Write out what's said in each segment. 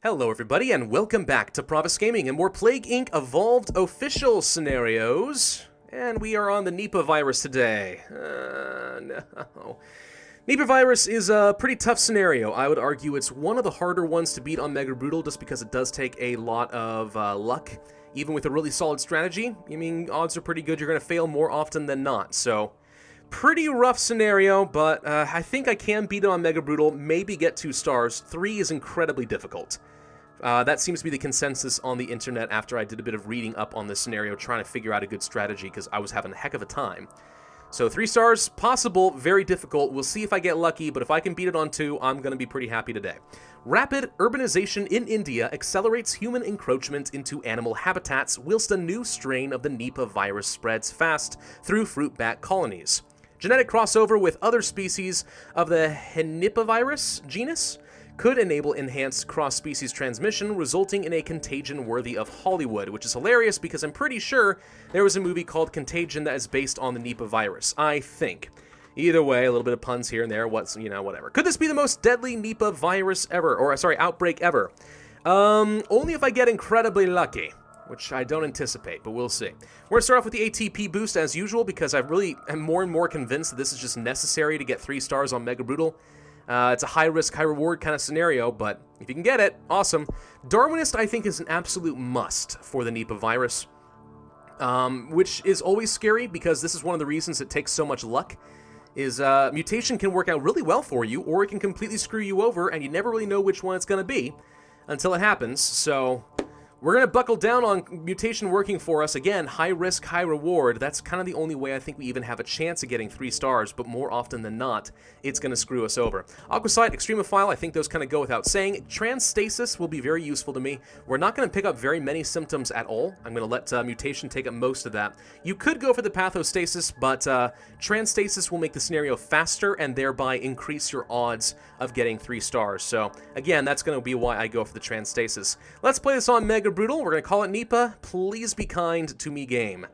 Hello everybody and welcome back to Pravus Gaming and more Plague Inc. Evolved official scenarios. And we are on the Nipah Virus today. No. Nipah Virus is a pretty tough scenario. I would argue it's one of the harder ones to beat on Mega Brutal just because it does take a lot of luck. Even with a really solid strategy, I mean, odds are pretty good you're going to fail more often than not. So, pretty rough scenario, but I think I can beat it on Mega Brutal, maybe get 2 stars. 3 is incredibly difficult. That seems to be the consensus on the internet after I did a bit of reading up on this scenario, trying to figure out a good strategy, because I was having a heck of a time. So 3 stars, possible, very difficult. We'll see if I get lucky, but if I can beat it on 2, I'm going to be pretty happy today. Rapid urbanization in India accelerates human encroachment into animal habitats, whilst a new strain of the Nipah virus spreads fast through fruit bat colonies. Genetic crossover with other species of the Nipah virus genus could enable enhanced cross-species transmission, resulting in a contagion worthy of Hollywood, which is hilarious because I'm pretty sure there was a movie called Contagion that is based on the Nipah virus, I think. Either way, a little bit of puns here and there, whatever. Could this be the most deadly Nipah virus ever, outbreak ever? Only if I get incredibly lucky, which I don't anticipate, but we'll see. We're going to start off with the ATP Boost as usual, because I really am more and more convinced that this is just necessary to get 3 stars on Mega Brutal. It's a high-risk, high-reward kind of scenario, but if you can get it, awesome. Darwinist, I think, is an absolute must for the Nipah virus, which is always scary because this is one of the reasons it takes so much luck, is mutation can work out really well for you, or it can completely screw you over, and you never really know which one it's going to be until it happens, so we're going to buckle down on mutation working for us. Again, high risk, high reward. That's kind of the only way I think we even have a chance of getting 3 stars, but more often than not, it's going to screw us over. Aquasite, Extremophile, I think those kind of go without saying. Transstasis will be very useful to me. We're not going to pick up very many symptoms at all. I'm going to let mutation take up most of that. You could go for the Pathostasis, but Transstasis will make the scenario faster and thereby increase your odds of getting 3 stars. So, again, that's going to be why I go for the Transstasis. Let's play this on Mega Brutal. We're going to call it Nipah. Please be kind to me game.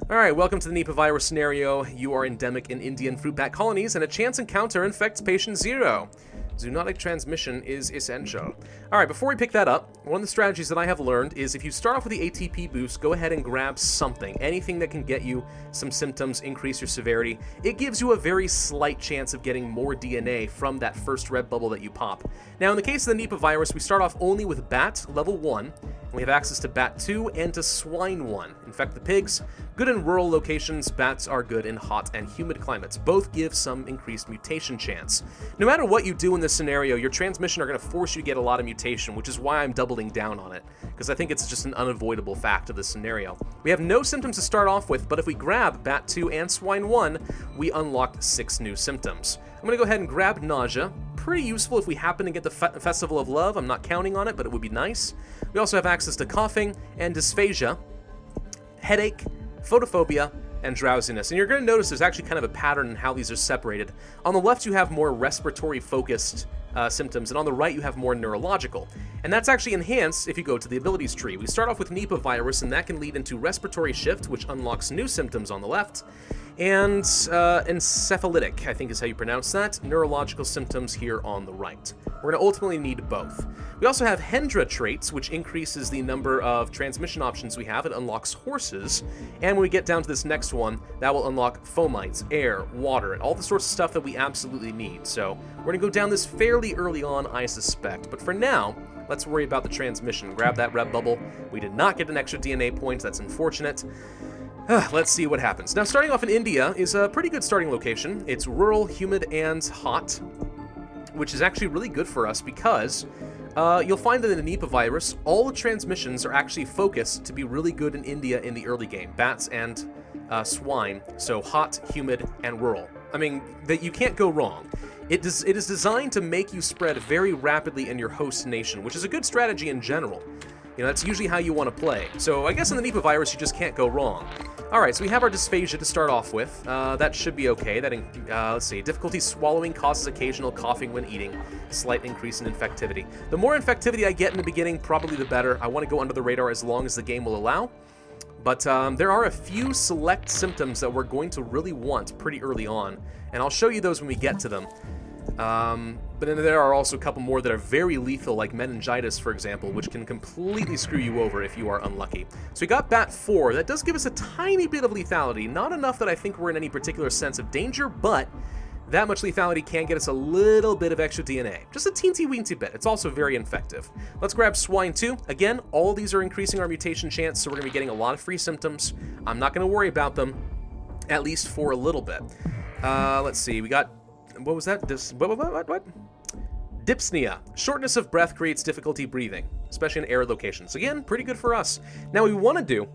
Alright, welcome to the Nipah virus scenario. You are endemic in Indian fruit bat colonies, and a chance encounter infects patient 0. Zoonotic transmission is essential. Alright, before we pick that up, one of the strategies that I have learned is if you start off with the ATP Boost, go ahead and grab something. Anything that can get you some symptoms, increase your severity. It gives you a very slight chance of getting more DNA from that first red bubble that you pop. Now, in the case of the Nipah virus, we start off only with Bat, level 1, and we have access to Bat 2 and to Swine 1. Infect the pigs. Good in rural locations, bats are good in hot and humid climates. Both give some increased mutation chance. No matter what you do in this scenario, your transmission are going to force you to get a lot of mutation, which is why I'm doubling down on it, because I think it's just an unavoidable fact of this scenario. We have no symptoms to start off with, but if we grab Bat 2 and Swine 1, we unlock 6 new symptoms. I'm going to go ahead and grab Nausea. Pretty useful if we happen to get the Festival of Love. I'm not counting on it, but it would be nice. We also have access to Coughing and Dysphasia, Headache, Photophobia, and Drowsiness. And you're going to notice there's actually kind of a pattern in how these are separated. On the left, you have more respiratory-focused symptoms, and on the right, you have more neurological. And that's actually enhanced if you go to the abilities tree. We start off with Nipah virus, and that can lead into respiratory shift, which unlocks new symptoms on the left, and encephalitic, I think is how you pronounce that, neurological symptoms here on the right. We're going to ultimately need both. We also have Hendra traits, which increases the number of transmission options we have. It unlocks horses, and when we get down to this next one, that will unlock fomites, air, water, and all the sorts of stuff that we absolutely need. So we're going to go down this fairly early on, I suspect, but for now, let's worry about the transmission. Grab that red bubble. We did not get an extra DNA point. That's unfortunate. Let's see what happens. Now, starting off in India is a pretty good starting location. It's rural, humid, and hot, which is actually really good for us because you'll find that in the Nipah virus, all the transmissions are actually focused to be really good in India in the early game. Bats and swine, so hot, humid, and rural. I mean, that you can't go wrong. It is designed to make you spread very rapidly in your host nation, which is a good strategy in general. You know, that's usually how you want to play. So I guess in the Nipah virus, you just can't go wrong. Alright, so we have our Dysphasia to start off with. That should be okay. Let's see. Difficulty swallowing causes occasional coughing when eating. Slight increase in infectivity. The more infectivity I get in the beginning, probably the better. I want to go under the radar as long as the game will allow. But there are a few select symptoms that we're going to really want pretty early on, and I'll show you those when we get to them. But then there are also a couple more that are very lethal, like meningitis, for example, which can completely screw you over if you are unlucky. So we got Bat 4. That does give us a tiny bit of lethality. Not enough that I think we're in any particular sense of danger, but that much lethality can get us a little bit of extra DNA. Just a teensy-weensy bit. It's also very infective. Let's grab Swine 2. Again, all of these are increasing our mutation chance, so we're going to be getting a lot of free symptoms. I'm not going to worry about them, at least for a little bit. Let's see. We got... What was that? What? Dysphasia. Shortness of breath creates difficulty breathing, especially in arid locations. Again, pretty good for us. Now, what we want to do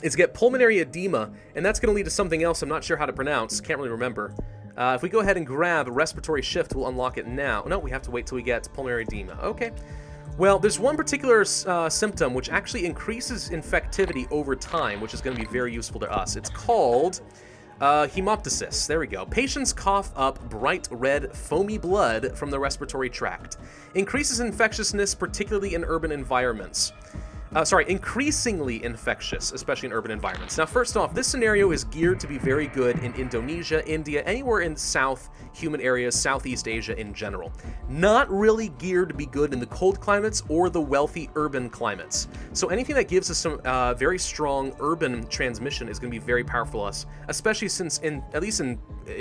is get pulmonary edema, and that's going to lead to something else I'm not sure how to pronounce. Can't really remember. If we go ahead and grab respiratory shift, we'll unlock it now. No, we have to wait till we get pulmonary edema. Okay. Well, there's one particular symptom which actually increases infectivity over time, which is going to be very useful to us. It's called Hemoptysis. There we go. Patients cough up bright red, foamy blood from the respiratory tract. Increases infectiousness, particularly in urban environments. Increasingly infectious, especially in urban environments. Now, first off, this scenario is geared to be very good in Indonesia, India, anywhere in South human areas, Southeast Asia in general. Not really geared to be good in the cold climates or the wealthy urban climates. So anything that gives us some very strong urban transmission is going to be very powerful for us, especially since, at least in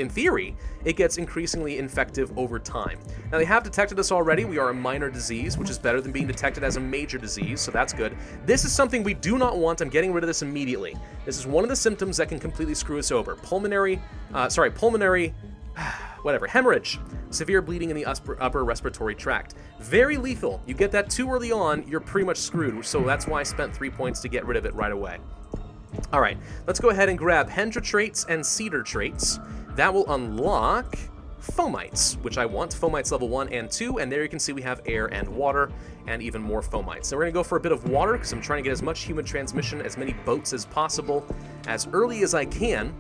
theory, it gets increasingly infective over time. Now, they have detected us already. We are a minor disease, which is better than being detected as a major disease, so that's good. This is something we do not want. I'm getting rid of this immediately. This is one of the symptoms that can completely screw us over. Pulmonary, hemorrhage. Severe bleeding in the upper respiratory tract. Very lethal. You get that too early on, you're pretty much screwed, so that's why I spent 3 points to get rid of it right away. All right, let's go ahead and grab Hendra traits and Cedar traits. That will unlock fomites, which I want. Fomites level 1 and 2, and there you can see we have air and water, and even more fomites. So we're going to go for a bit of water, because I'm trying to get as much human transmission, as many boats as possible, as early as I can,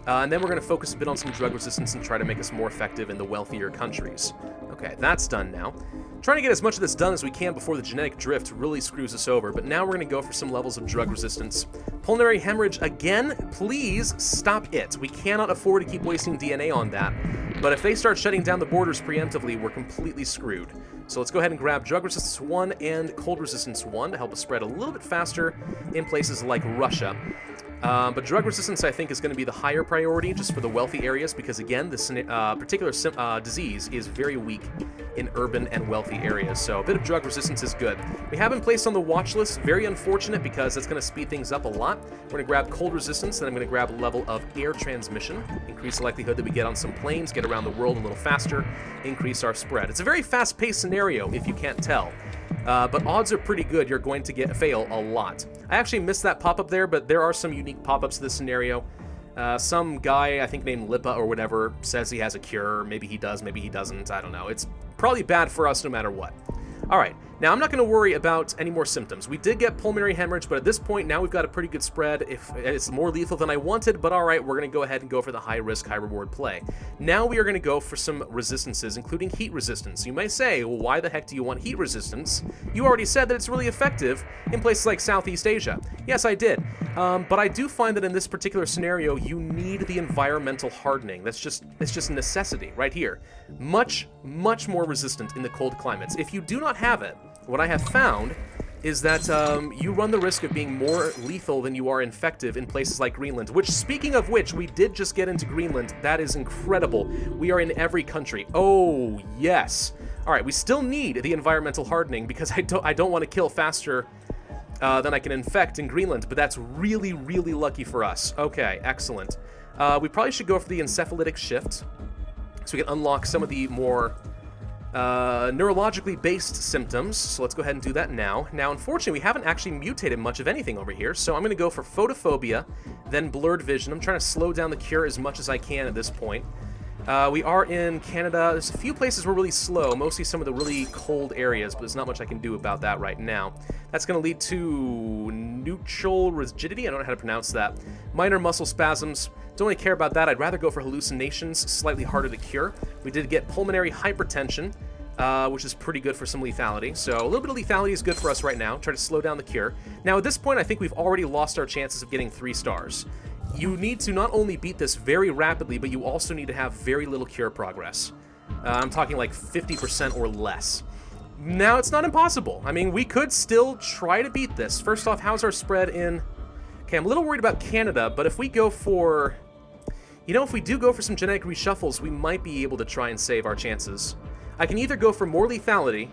and then we're going to focus a bit on some drug resistance and try to make us more effective in the wealthier countries. Okay, that's done now. Trying to get as much of this done as we can before the genetic drift really screws us over, but now we're going to go for some levels of drug resistance. Pulmonary hemorrhage, again, please stop it. We cannot afford to keep wasting DNA on that, but if they start shutting down the borders preemptively, we're completely screwed. So let's go ahead and grab drug resistance 1 and cold resistance 1 to help us spread a little bit faster in places like Russia. But drug resistance, I think, is going to be the higher priority just for the wealthy areas because, again, this particular disease is very weak in urban and wealthy areas. So a bit of drug resistance is good. We have been placed on the watch list. Very unfortunate because that's going to speed things up a lot. We're going to grab cold resistance, then I'm going to grab a level of air transmission, increase the likelihood that we get on some planes, get around the world a little faster, increase our spread. It's a very fast-paced scenario, if you can't tell. But odds are pretty good you're going to fail a lot. I actually missed that pop-up there, but there are some unique pop-ups to this scenario. Some guy, I think named Nipah or whatever, says he has a cure. Maybe he does, maybe he doesn't. I don't know. It's probably bad for us no matter what. All right, now I'm not going to worry about any more symptoms. We did get pulmonary hemorrhage, but at this point now we've got a pretty good spread. If it's more lethal than I wanted, but all right, we're going to go ahead and go for the high-risk, high-reward play. Now we are going to go for some resistances, including heat resistance. You may say, well, why the heck do you want heat resistance? You already said that it's really effective in places like Southeast Asia. Yes, I did. But I do find that in this particular scenario, you need the environmental hardening. It's just a necessity right here. Much, much more resistant in the cold climates. If you do not have it, what I have found is that you run the risk of being more lethal than you are infective in places like Greenland, which, speaking of which, we did just get into Greenland. That is incredible. We are in every country. Oh, yes. All right, we still need the environmental hardening because I don't want to kill faster than I can infect in Greenland, but that's really, really lucky for us. Okay, excellent. We probably should go for the encephalitic shift so we can unlock some of the more neurologically based symptoms. So let's go ahead and do that now. Now, unfortunately, we haven't actually mutated much of anything over here, so I'm going to go for photophobia, then blurred vision. I'm trying to slow down the cure as much as I can at this point. We are in Canada. There's a few places we're really slow, mostly some of the really cold areas, but there's not much I can do about that right now. That's going to lead to neutral rigidity. I don't know how to pronounce that. Minor muscle spasms. Don't really care about that. I'd rather go for hallucinations, slightly harder to cure. We did get pulmonary hypertension, which is pretty good for some lethality. So a little bit of lethality is good for us right now. Try to slow down the cure. Now, at this point, I think we've already lost our chances of getting 3 stars. You need to not only beat this very rapidly, but you also need to have very little cure progress. I'm talking like 50% or less. Now, it's not impossible. I mean, we could still try to beat this. First off, how's our spread in... Okay, I'm a little worried about Canada, but if we go for... You know, if we do go for some genetic reshuffles, we might be able to try and save our chances. I can either go for more lethality,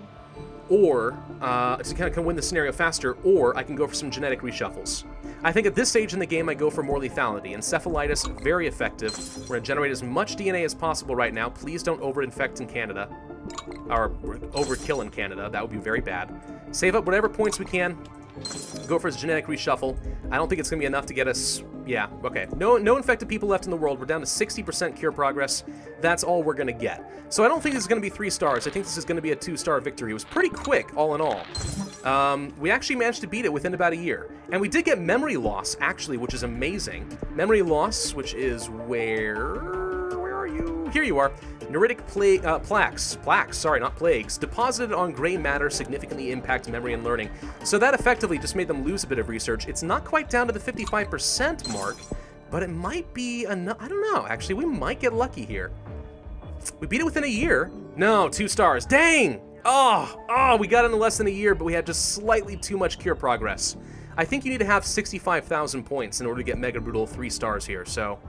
or to kind of win the scenario faster, or I can go for some genetic reshuffles. I think at this stage in the game, I go for more lethality. Encephalitis, very effective. We're going to generate as much DNA as possible right now. Please don't over-infect in Canada. Or overkill in Canada. That would be very bad. Save up whatever points we can. Go for his genetic reshuffle. I don't think it's going to be enough to get us... Yeah, okay. No infected people left in the world. We're down to 60% cure progress. That's all we're going to get. So I don't think this is going to be 3 stars. I think this is going to be a 2-star victory. It was pretty quick, all in all. We actually managed to beat it within about a year. And we did get memory loss, actually, which is amazing. Memory loss, which is where are you? Here you are. Neuritic plaques, sorry, not plagues, deposited on gray matter significantly impact memory and learning. So that effectively just made them lose a bit of research. It's not quite down to the 55% mark, but it might be enough. I don't know, actually, we might get lucky here. We beat it within a year. No, 2 stars. Dang! Oh, we got it in less than a year, but we had just slightly too much cure progress. I think you need to have 65,000 points in order to get Mega Brutal 3 stars here, so...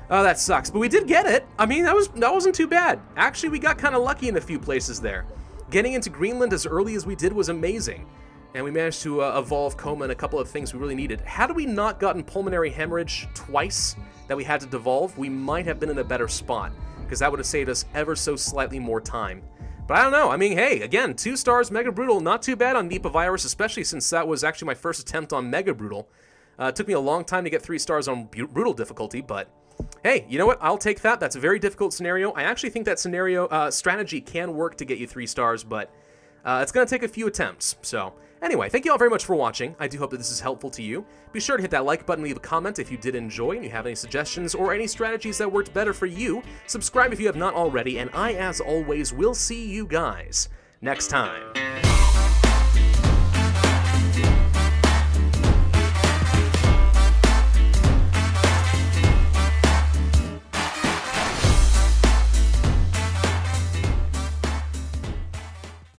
Oh, that sucks, but we did get it. I mean, that wasn't too bad. Actually, we got kind of lucky in a few places there. Getting into Greenland as early as we did was amazing, and we managed to evolve Coma and a couple of things we really needed. Had we not gotten pulmonary hemorrhage twice that we had to devolve, we might have been in a better spot, because that would have saved us ever so slightly more time. But I don't know. I mean, hey, again, 2 stars, Mega Brutal, not too bad on Nipah Virus, especially since that was actually my first attempt on Mega Brutal. It took me a long time to get 3 stars on Brutal difficulty, but... Hey, you know what? I'll take that. That's a very difficult scenario. I actually think that scenario strategy can work to get you 3 stars, but it's going to take a few attempts. So, anyway, thank you all very much for watching. I do hope that this is helpful to you. Be sure to hit that like button, leave a comment if you did enjoy, and you have any suggestions or any strategies that worked better for you. Subscribe if you have not already, and I, as always, will see you guys next time.